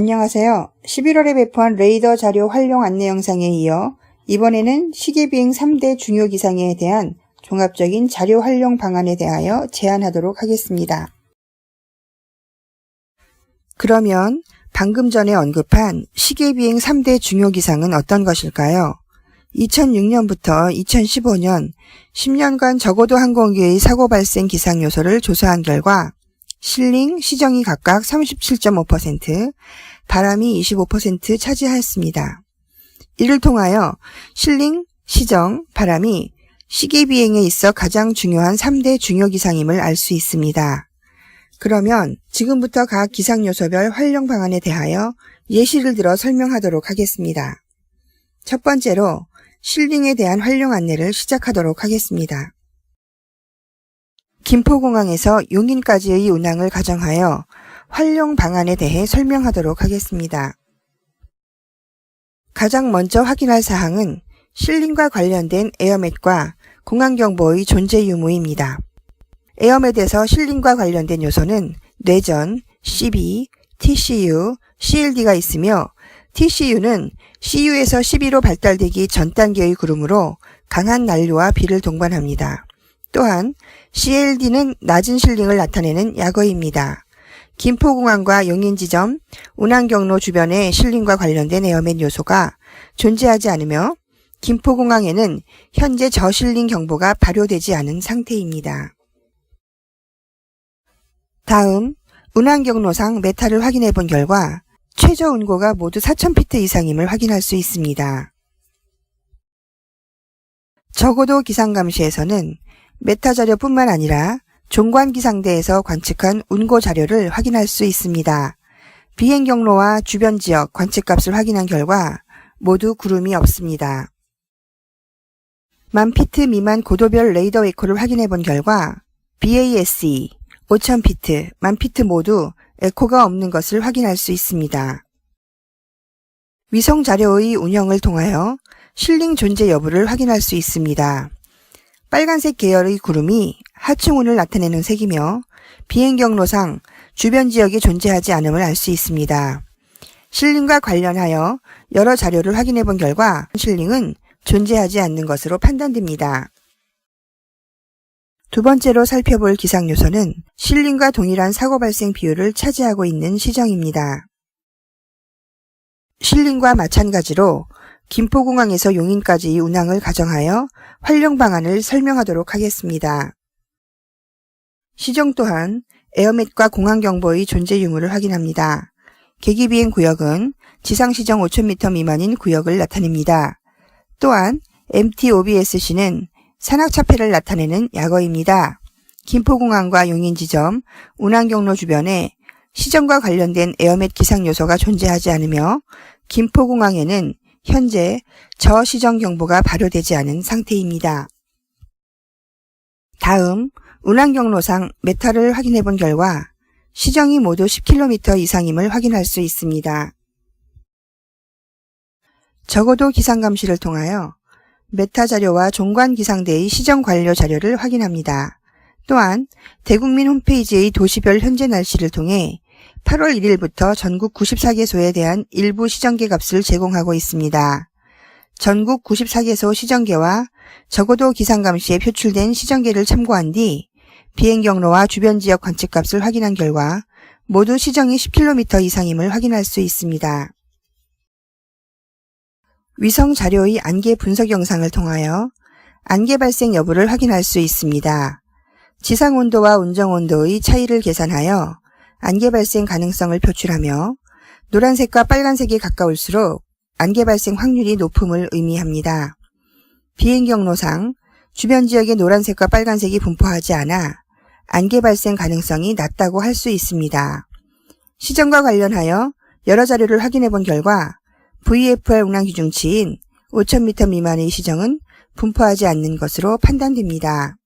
안녕하세요. 11월에 배포한 레이더 자료 활용 안내 영상에 이어 이번에는 시계비행 3대 중요 기상에 대한 종합적인 자료 활용 방안에 대하여 제안하도록 하겠습니다. 그러면 방금 전에 언급한 시계비행 3대 중요 기상은 어떤 것일까요? 2006년부터 2015년 10년간 적어도 항공기의 사고 발생 기상 요소를 조사한 결과 실링, 시정이 각각 37.5%, 바람이 25% 차지하였습니다. 이를 통하여 실링, 시정, 바람이 시계비행에 있어 가장 중요한 3대 중요 기상임을 알 수 있습니다. 그러면 지금부터 각 기상 요소별 활용 방안에 대하여 예시를 들어 설명하도록 하겠습니다. 첫 번째로 실링에 대한 활용 안내를 시작하도록 하겠습니다. 김포공항에서 용인까지의 운항을 가정하여 활용 방안에 대해 설명하도록 하겠습니다. 가장 먼저 확인할 사항은 실링과 관련된 에어맷과 공항경보의 존재 유무입니다. 에어맷에서 실링과 관련된 요소는 뇌전, CB, TCU, CLD가 있으며 TCU는 CU에서 12로 발달되기 전 단계의 구름으로 강한 난류와 비를 동반합니다. 또한 CLD는 낮은 실링을 나타내는 약어입니다. 김포공항과 용인지점, 운항경로 주변에 실링과 관련된 에어맷 요소가 존재하지 않으며 김포공항에는 현재 저실링 경보가 발효되지 않은 상태입니다. 다음, 운항경로상 메타를 확인해 본 결과 최저 운고가 모두 4,000피트 이상임을 확인할 수 있습니다. 적어도 기상감시에서는 메타 자료뿐만 아니라 종관기상대에서 관측한 운고 자료를 확인할 수 있습니다. 비행 경로와 주변 지역 관측값을 확인한 결과 모두 구름이 없습니다. 10,000피트 미만 고도별 레이더 에코를 확인해 본 결과 BASE, 5,000피트, 10,000피트 모두 에코가 없는 것을 확인할 수 있습니다. 위성 자료의 운영을 통하여 실링 존재 여부를 확인할 수 있습니다. 빨간색 계열의 구름이 하층운을 나타내는 색이며 비행 경로상 주변 지역에 존재하지 않음을 알 수 있습니다. 실링과 관련하여 여러 자료를 확인해 본 결과 실링은 존재하지 않는 것으로 판단됩니다. 두 번째로 살펴볼 기상 요소는 실링과 동일한 사고 발생 비율을 차지하고 있는 시정입니다. 실링과 마찬가지로 김포공항에서 용인까지의 운항을 가정하여 활용 방안을 설명하도록 하겠습니다. 시정 또한 에어맷과 공항경보의 존재 유무를 확인합니다. 계기비행 구역은 지상시정 5,000m 미만인 구역을 나타냅니다. 또한 MTOBSC는 산악차폐를 나타내는 약어입니다. 김포공항과 용인지점, 운항경로 주변에 시정과 관련된 에어맷 기상 요소가 존재하지 않으며 김포공항에는 현재 저시정 경보가 발효되지 않은 상태입니다. 다음, 운항경로상 메타를 확인해 본 결과 시정이 모두 10km 이상임을 확인할 수 있습니다. 적어도 기상감시를 통하여 메타 자료와 종관기상대의 시정 관료 자료를 확인합니다. 또한 대국민 홈페이지의 도시별 현재 날씨를 통해 8월 1일부터 전국 94개소에 대한 일부 시정계 값을 제공하고 있습니다. 전국 94개소 시정계와 적어도 기상감시에 표출된 시정계를 참고한 뒤 비행 경로와 주변 지역 관측값을 확인한 결과 모두 시정이 10km 이상임을 확인할 수 있습니다. 위성 자료의 안개 분석 영상을 통하여 안개 발생 여부를 확인할 수 있습니다. 지상 온도와 운정 온도의 차이를 계산하여 안개 발생 가능성을 표출하며 노란색과 빨간색이 가까울수록 안개 발생 확률이 높음을 의미합니다. 비행 경로상 주변 지역에 노란색과 빨간색이 분포하지 않아 안개 발생 가능성이 낮다고 할 수 있습니다. 시정과 관련하여 여러 자료를 확인해 본 결과 VFR 운항 기준치인 5,000m 미만의 시정은 분포하지 않는 것으로 판단됩니다.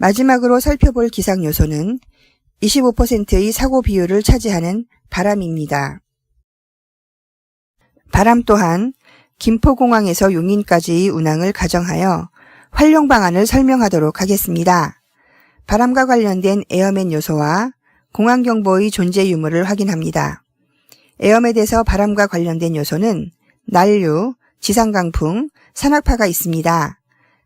마지막으로 살펴볼 기상 요소는 25%의 사고 비율을 차지하는 바람입니다. 바람 또한 김포공항에서 용인까지의 운항을 가정하여 활용 방안을 설명하도록 하겠습니다. 바람과 관련된 에어맨 요소와 공항경보의 존재 유무를 확인합니다. 에어맷에서 바람과 관련된 요소는 난류, 지상강풍, 산악파가 있습니다.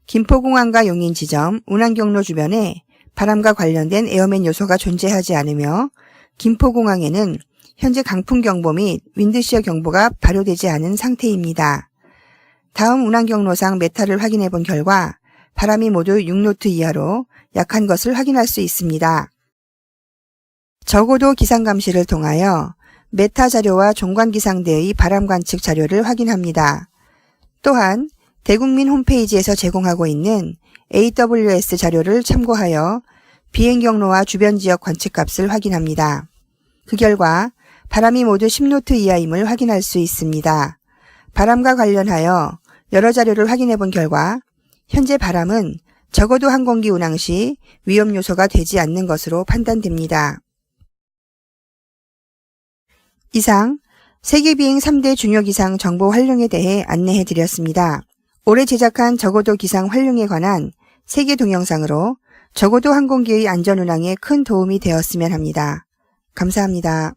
김포공항과 용인지점, 운항경로 주변에 바람과 관련된 에어맷 요소가 존재하지 않으며 김포공항에는 현재 강풍경보 및 윈드시어 경보가 발효되지 않은 상태입니다. 다음 운항경로상 메타를 확인해 본 결과 바람이 모두 6노트 이하로 약한 것을 확인할 수 있습니다. 저고도 기상감시를 통하여 메타 자료와 종관기상대의 바람 관측 자료를 확인합니다. 또한 대국민 홈페이지에서 제공하고 있는 AWS 자료를 참고하여 비행 경로와 주변 지역 관측값을 확인합니다. 그 결과 바람이 모두 10노트 이하임을 확인할 수 있습니다. 바람과 관련하여 여러 자료를 확인해 본 결과 현재 바람은 적어도 항공기 운항 시 위험 요소가 되지 않는 것으로 판단됩니다. 이상 세계비행 3대 중요기상 정보 활용에 대해 안내해 드렸습니다. 올해 제작한 저고도 기상 활용에 관한 세계 동영상으로 저고도 항공기의 안전운항에 큰 도움이 되었으면 합니다. 감사합니다.